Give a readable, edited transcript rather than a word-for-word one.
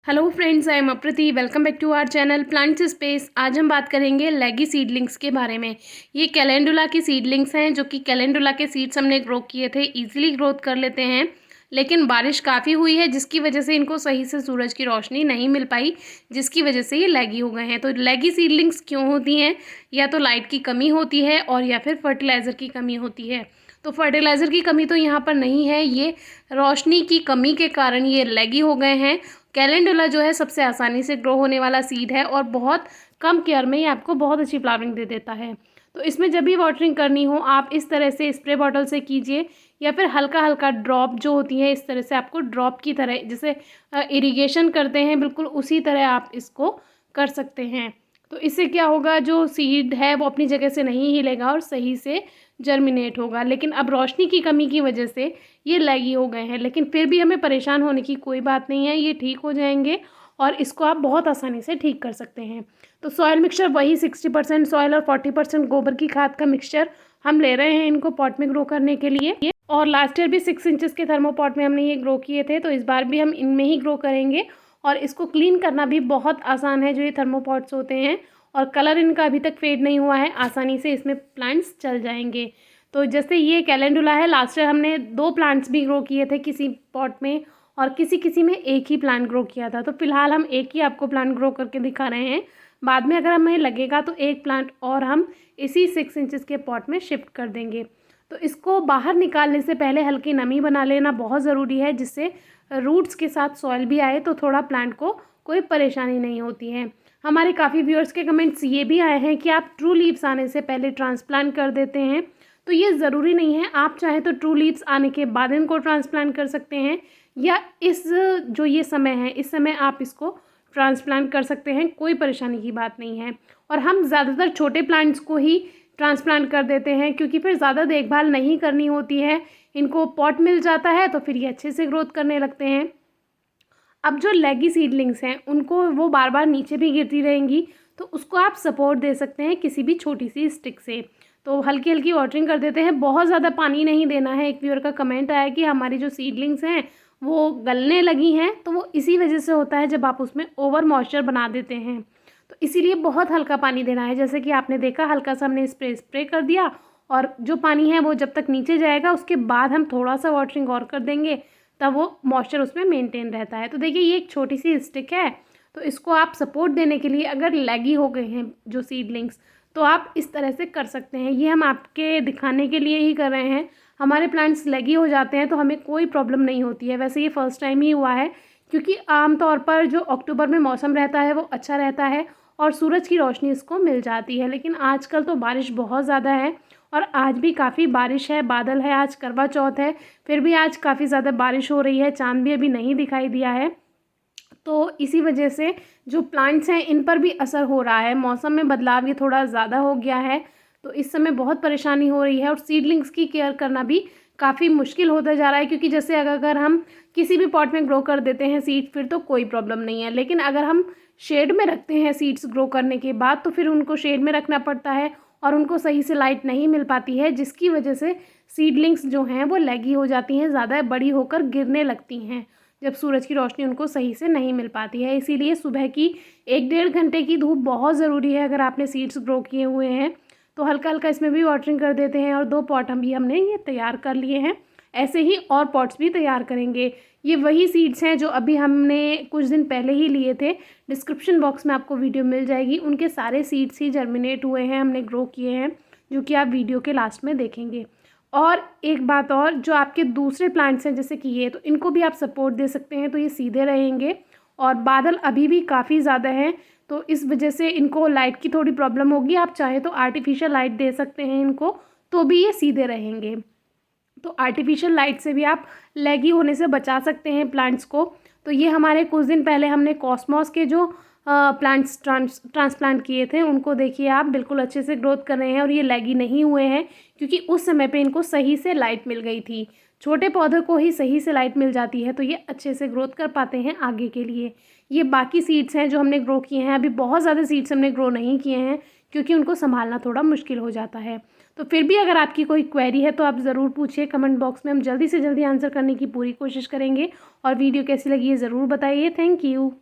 Hello friends, I am Aprati. Welcome back to our channel plants space. आज हम बात करेंगे लेगी सीडलिंग्स के बारे में। ये कैलेंडुला की सीडलिंग्स हैं, जो कि कैलेंडुला के सीड्स हमने ग्रो किए थे। इजीली ग्रोथ कर लेते हैं, लेकिन बारिश काफ़ी हुई है जिसकी वजह से इनको सही से सूरज की रोशनी नहीं मिल पाई, जिसकी वजह से ये लेगी हो गए हैं। तो लेगी सीडलिंग्स क्यों होती हैं? या तो लाइट की कमी होती है और या फिर फर्टिलाइज़र की कमी होती है। तो फर्टिलाइज़र की कमी तो यहाँ पर नहीं है, ये रोशनी की कमी के कारण ये लेगी हो गए हैं। कैलेंडुला जो है सबसे आसानी से ग्रो होने वाला सीड है और बहुत कम केयर में ये आपको बहुत अच्छी फ्लावरिंग दे देता है। तो इसमें जब भी वाटरिंग करनी हो आप इस तरह से स्प्रे बॉटल से कीजिए, या फिर हल्का हल्का ड्रॉप जो होती है इस तरह से आपको ड्रॉप की तरह, जैसे इरिगेशन करते हैं बिल्कुल उसी तरह आप इसको कर सकते हैं। तो इससे क्या होगा, जो सीड है वो अपनी जगह से नहीं हिलेगा और सही से जर्मिनेट होगा। लेकिन अब रोशनी की कमी की वजह से ये लैगी हो गए हैं, लेकिन फिर भी हमें परेशान होने की कोई बात नहीं है, ये ठीक हो जाएंगे और इसको आप बहुत आसानी से ठीक कर सकते हैं। तो सॉयल मिक्सचर वही 60% सॉयल और 40% गोबर की खाद का मिक्सचर हम ले रहे हैं इनको पॉट में ग्रो करने के लिए। और लास्ट ईयर भी 6 इंचेस के थर्मोपॉट में हमने ये ग्रो किए थे, तो इस बार भी हम इनमें ही ग्रो करेंगे। और इसको क्लीन करना भी बहुत आसान है, जो ये थर्मोपॉट्स होते हैं, और कलर इनका अभी तक फेड नहीं हुआ है, आसानी से इसमें प्लांट्स चल जाएंगे। तो जैसे ये कैलेंडुला है, लास्ट ईयर हमने 2 प्लांट्स भी ग्रो किए थे किसी पॉट में, और किसी में एक ही प्लांट ग्रो किया था। तो फिलहाल हम एक ही आपको प्लांट ग्रो करके दिखा रहे हैं। बाद में अगर हमें लगेगा तो एक प्लांट और हम इसी 6 इंचेस के पॉट में शिफ्ट कर देंगे। तो इसको बाहर निकालने से पहले हल्की नमी बना लेना बहुत ज़रूरी है, जिससे रूट्स के साथ सॉइल भी आए, तो थोड़ा प्लांट को कोई परेशानी नहीं होती है। हमारे काफ़ी व्यूअर्स के कमेंट्स ये भी आए हैं कि आप ट्रू लीव्स आने से पहले ट्रांसप्लांट कर देते हैं। तो ये ज़रूरी नहीं है, आप चाहे तो ट्रू लीव्स आने के बाद इनको ट्रांसप्लांट कर सकते हैं, या इस जो ये समय है इस समय आप इसको ट्रांसप्लांट कर सकते हैं, कोई परेशानी की बात नहीं है। और हम ज़्यादातर छोटे प्लांट्स को ही ट्रांसप्लांट कर देते हैं, क्योंकि फिर ज़्यादा देखभाल नहीं करनी होती है, इनको पॉट मिल जाता है तो फिर ये अच्छे से ग्रोथ करने लगते हैं। अब जो लेगी सीडलिंग्स हैं उनको वो बार बार नीचे भी गिरती रहेंगी, तो उसको आप सपोर्ट दे सकते हैं किसी भी छोटी सी स्टिक से। तो हल्की हल्की वाटरिंग कर देते हैं, बहुत ज़्यादा पानी नहीं देना है। एक व्यूअर का कमेंट आया कि हमारी जो सीडलिंग्स हैं वो गलने लगी हैं, तो वो इसी वजह से होता है जब आप उसमें ओवर मॉइस्चर बना देते हैं। तो इसीलिए बहुत हल्का पानी देना है, जैसे कि आपने देखा हल्का सा हमने स्प्रे कर दिया, और जो पानी है वो जब तक नीचे जाएगा उसके बाद हम थोड़ा सा वाटरिंग और कर देंगे, तब वो मॉइस्चर उसमें मेंटेन रहता है। तो देखिए ये एक छोटी सी स्टिक है, तो इसको आप सपोर्ट देने के लिए अगर लैगी हो गए हैं जो सीडलिंग्स, तो आप इस तरह से कर सकते हैं। ये हम आपके दिखाने के लिए ही कर रहे हैं। हमारे प्लांट्स लैगी हो जाते हैं तो हमें कोई प्रॉब्लम नहीं होती है। वैसे ये फर्स्ट टाइम ही हुआ है, क्योंकि आमतौर पर जो अक्टूबर में मौसम रहता है वो अच्छा रहता है और सूरज की रोशनी इसको मिल जाती है। लेकिन आजकल तो बारिश बहुत ज़्यादा है, और आज भी काफ़ी बारिश है, बादल है, आज करवा चौथ है, फिर भी आज काफ़ी ज़्यादा बारिश हो रही है, चाँद भी अभी नहीं दिखाई दिया है। तो इसी वजह से जो प्लांट्स हैं इन पर भी असर हो रहा है। मौसम में बदलाव ये थोड़ा ज़्यादा हो गया है, तो इस समय बहुत परेशानी हो रही है, और सीडलिंग्स की केयर करना भी काफ़ी मुश्किल होता जा रहा है। क्योंकि जैसे अगर हम किसी भी पॉट में ग्रो कर देते हैं सीड, फिर तो कोई प्रॉब्लम नहीं है, लेकिन अगर हम शेड में रखते हैं सीड्स ग्रो करने के बाद, तो फिर उनको शेड में रखना पड़ता है और उनको सही से लाइट नहीं मिल पाती है, जिसकी वजह से सीडलिंग्स जो हैं वो लैगी हो जाती हैं, ज़्यादा बड़ी होकर गिरने लगती हैं जब सूरज की रोशनी उनको सही से नहीं मिल पाती है। इसीलिए सुबह की 1-1.5 घंटे की धूप बहुत ज़रूरी है। अगर आपने सीड्स ग्रो किए हुए हैं तो हल्का हल्का इसमें भी वाटरिंग कर देते हैं। और 2 पॉट हमने ये तैयार कर लिए हैं, ऐसे ही और पॉट्स भी तैयार करेंगे। ये वही सीड्स हैं जो अभी हमने कुछ दिन पहले ही लिए थे, डिस्क्रिप्शन बॉक्स में आपको वीडियो मिल जाएगी, उनके सारे सीड्स ही जर्मिनेट हुए हैं, हमने ग्रो किए हैं, जो कि आप वीडियो के लास्ट में देखेंगे। और एक बात और, जो आपके दूसरे प्लांट्स हैं जैसे कि ये, तो इनको भी आप सपोर्ट दे सकते हैं, तो ये सीधे रहेंगे। और बादल अभी भी काफ़ी ज़्यादा हैं, तो इस वजह से इनको लाइट की थोड़ी प्रॉब्लम होगी। आप चाहे तो आर्टिफिशियल लाइट दे सकते हैं इनको, तो भी ये सीधे रहेंगे। तो आर्टिफिशियल लाइट से भी आप लैगी होने से बचा सकते हैं प्लांट्स को। तो ये हमारे कुछ दिन पहले हमने कॉस्मॉस के जो प्लांट्स ट्रांसप्लांट किए थे, उनको देखिए आप बिल्कुल अच्छे से ग्रोथ कर रहे हैं, और ये लैगी नहीं हुए हैं, क्योंकि उस समय पे इनको सही से लाइट मिल गई थी। छोटे पौधे को ही सही से लाइट मिल जाती है तो ये अच्छे से ग्रोथ कर पाते हैं आगे के लिए। ये बाकी सीड्स हैं जो हमने ग्रो किए हैं, अभी बहुत ज़्यादा सीड्स हमने ग्रो नहीं किए हैं, क्योंकि उनको संभालना थोड़ा मुश्किल हो जाता है। तो फिर भी अगर आपकी कोई क्वेरी है तो आप ज़रूर पूछिए कमेंट बॉक्स में, हम जल्दी से जल्दी आंसर करने की पूरी कोशिश करेंगे। और वीडियो कैसी लगी है ज़रूर बताइए। Thank you.